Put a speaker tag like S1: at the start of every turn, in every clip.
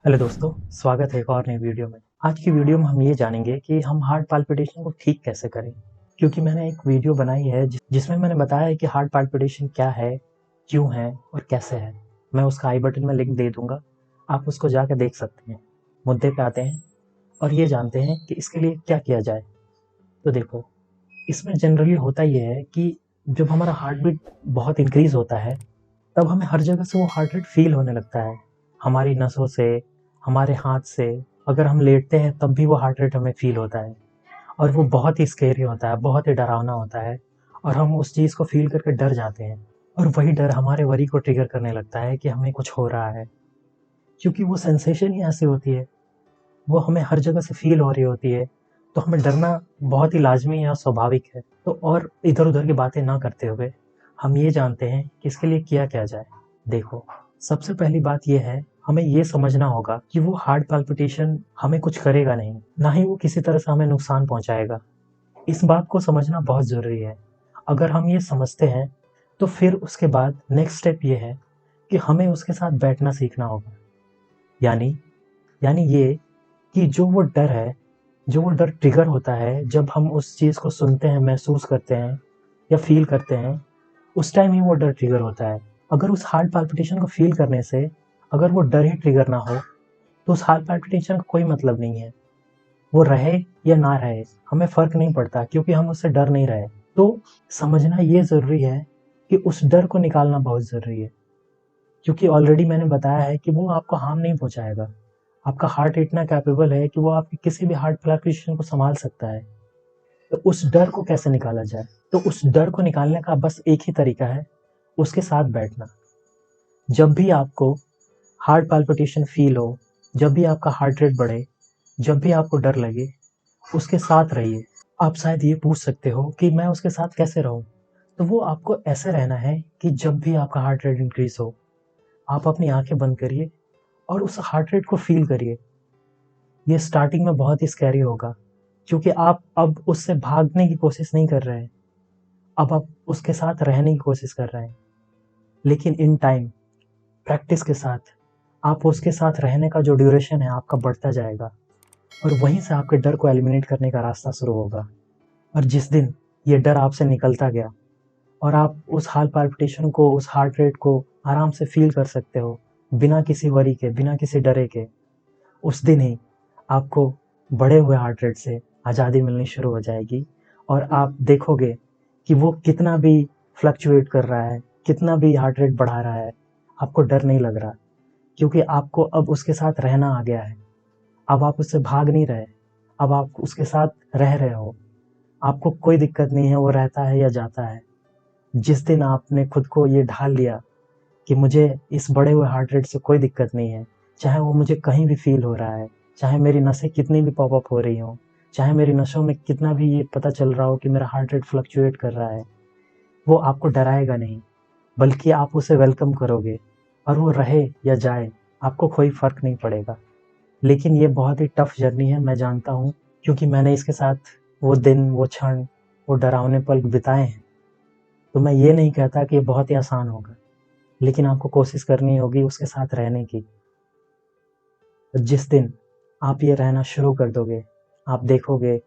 S1: Hello दोस्तों, स्वागत है एक और नई वीडियो में। आज की वीडियो में हम ये जानेंगे कि हम हार्ट पाल्पिटेशन को ठीक कैसे करें। क्योंकि मैंने एक वीडियो बनाई है जिसमें मैंने बताया है कि हार्ट पाल्पिटेशन क्या है, क्यों है और कैसे है। मैं उसका आई बटन में लिंक दे दूंगा, आप उसको जाकर देख सकते हैं। मुद्दे पे आते हैं और ये जानते हैं कि इसके लिए क्या किया जाए। तो देखो, इसमें जनरली होता ये है कि जब हमारा हार्ट बीट बहुत इंक्रीज होता है, तब हमें हर जगह से वो हार्ट रेट फील होने लगता है। हमारी नसों से, हमारे हाथ से, अगर हम लेटते हैं तब भी वो हार्ट रेट हमें फील होता है। और वो बहुत ही स्केरी होता है, बहुत ही डरावना होता है। और हम उस चीज़ को फील करके डर जाते हैं। और वही डर हमारे वरी को ट्रिगर करने लगता है कि हमें कुछ हो रहा है। क्योंकि वो सेंसेशन ही ऐसी होती है, वो हमें हर जगह से फील हो रही होती है। तो हमें डरना बहुत ही लाजमी या स्वाभाविक है। तो और इधर उधर की बातें ना करते हुए हम ये जानते हैं कि इसके लिए किया क्या जाए। देखो, सबसे पहली बात ये है, हमें ये समझना होगा कि वो हार्ट पाल्पिटेशन हमें कुछ करेगा नहीं, ना ही वो किसी तरह से हमें नुकसान पहुंचाएगा। इस बात को समझना बहुत ज़रूरी है। अगर हम ये समझते हैं तो फिर उसके बाद नेक्स्ट स्टेप ये है कि हमें उसके साथ बैठना सीखना होगा। यानी यानी ये कि जो वो डर ट्रिगर होता है जब हम उस चीज़ को सुनते हैं, महसूस करते हैं या फ़ील करते हैं, उस टाइम ही वो डर ट्रिगर होता है। अगर उस हार्ट पाल्पिटेशन को फ़ील करने से अगर वो डर ही ट्रिगर ना हो, तो उस हार्ट पाल्पिटेशन का कोई मतलब नहीं है। वो रहे या ना रहे, हमें फ़र्क नहीं पड़ता क्योंकि हम उससे डर नहीं रहे। तो समझना ये ज़रूरी है कि उस डर को निकालना बहुत ज़रूरी है। क्योंकि ऑलरेडी मैंने बताया है कि वो आपको हार्म नहीं पहुँचाएगा। आपका हार्ट इतना कैपेबल है कि वो आपके किसी भी हार्ट फ्लक्चुएशन को सँभाल सकता है। तो उस डर को कैसे निकाला जाए? तो उस डर को निकालने का बस एक ही तरीका है, उसके साथ बैठना। जब भी आपको हार्ट पाल्पिटेशन फ़ील हो, जब भी आपका हार्ट रेट बढ़े, जब भी आपको डर लगे, उसके साथ रहिए। आप शायद ये पूछ सकते हो कि मैं उसके साथ कैसे रहूँ? तो वो आपको ऐसे रहना है कि जब भी आपका हार्ट रेट इंक्रीज़ हो, आप अपनी आँखें बंद करिए और उस हार्ट रेट को फ़ील करिए। ये स्टार्टिंग में बहुत ही स्कैरी होगा, क्योंकि आप अब उससे भागने की कोशिश नहीं कर रहे हैं, अब आप उसके साथ रहने की कोशिश कर रहे हैं। लेकिन इन टाइम, प्रैक्टिस के साथ, आप उसके साथ रहने का जो ड्यूरेशन है आपका बढ़ता जाएगा और वहीं से आपके डर को एलिमिनेट करने का रास्ता शुरू होगा। और जिस दिन ये डर आपसे निकलता गया और आप उस हार्ट पाल्पिटेशन को, उस हार्ट रेट को आराम से फ़ील कर सकते हो, बिना किसी वरी के, बिना किसी डरे के, उस दिन ही आपको बढ़े हुए हार्ट रेट से आज़ादी मिलनी शुरू हो जाएगी और आप देखोगे कि वो कितना भी फ्लक्चुएट कर रहा है, कितना भी हार्ट रेट बढ़ा रहा है, आपको डर नहीं लग रहा, क्योंकि आपको अब उसके साथ रहना आ गया है। अब आप उससे भाग नहीं रहे, अब आप उसके साथ रह रहे हो। आपको कोई दिक्कत नहीं है वो रहता है या जाता है। जिस दिन आपने खुद को ये ढाल लिया कि मुझे इस बढ़े हुए हार्ट रेट से कोई दिक्कत नहीं है, चाहे वो मुझे कहीं भी फ़ील हो रहा है, चाहे मेरी नसें कितनी भी पॉप अप हो रही हों, चाहे मेरी नसों में कितना भी ये पता चल रहा हो कि मेरा हार्ट रेट फ्लक्चुएट कर रहा है, वो आपको डराएगा नहीं, बल्कि आप उसे वेलकम करोगे और वो रहे या जाए, आपको कोई फ़र्क नहीं पड़ेगा। लेकिन ये बहुत ही टफ़ जर्नी है, मैं जानता हूँ, क्योंकि मैंने इसके साथ वो दिन, वो क्षण, वो डरावने पल बिताए हैं। तो मैं ये नहीं कहता कि ये बहुत ही आसान होगा, लेकिन आपको कोशिश करनी होगी उसके साथ रहने की। जिस दिन आप ये रहना शुरू कर दोगे, आप देखोगे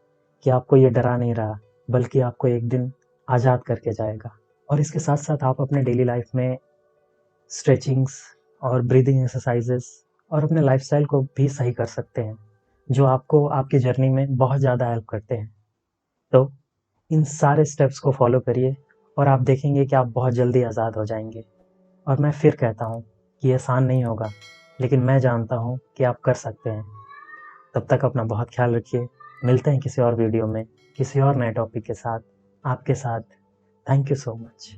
S1: कि आपको ये डरा नहीं रहा, बल्कि आपको एक दिन आज़ाद करके जाएगा। और इसके साथ-साथ आप अपने डेली लाइफ़ में स्ट्रेचिंग्स और ब्रीदिंग एक्सरसाइज़ेज़ और अपने लाइफ़स्टाइल को भी सही कर सकते हैं, जो आपको आपकी जर्नी में बहुत ज़्यादा हेल्प करते हैं। तो इन सारे स्टेप्स को फ़ॉलो करिए और आप देखेंगे कि आप बहुत जल्दी आज़ाद हो जाएँगे। और मैं फिर कहता हूँ कि ये आसान नहीं होगा, लेकिन मैं जानता हूँ कि आप कर सकते हैं। तब तक अपना बहुत ख्याल रखिए। मिलते हैं किसी और वीडियो में, किसी और नए टॉपिक के साथ, आपके साथ। Thank you so much.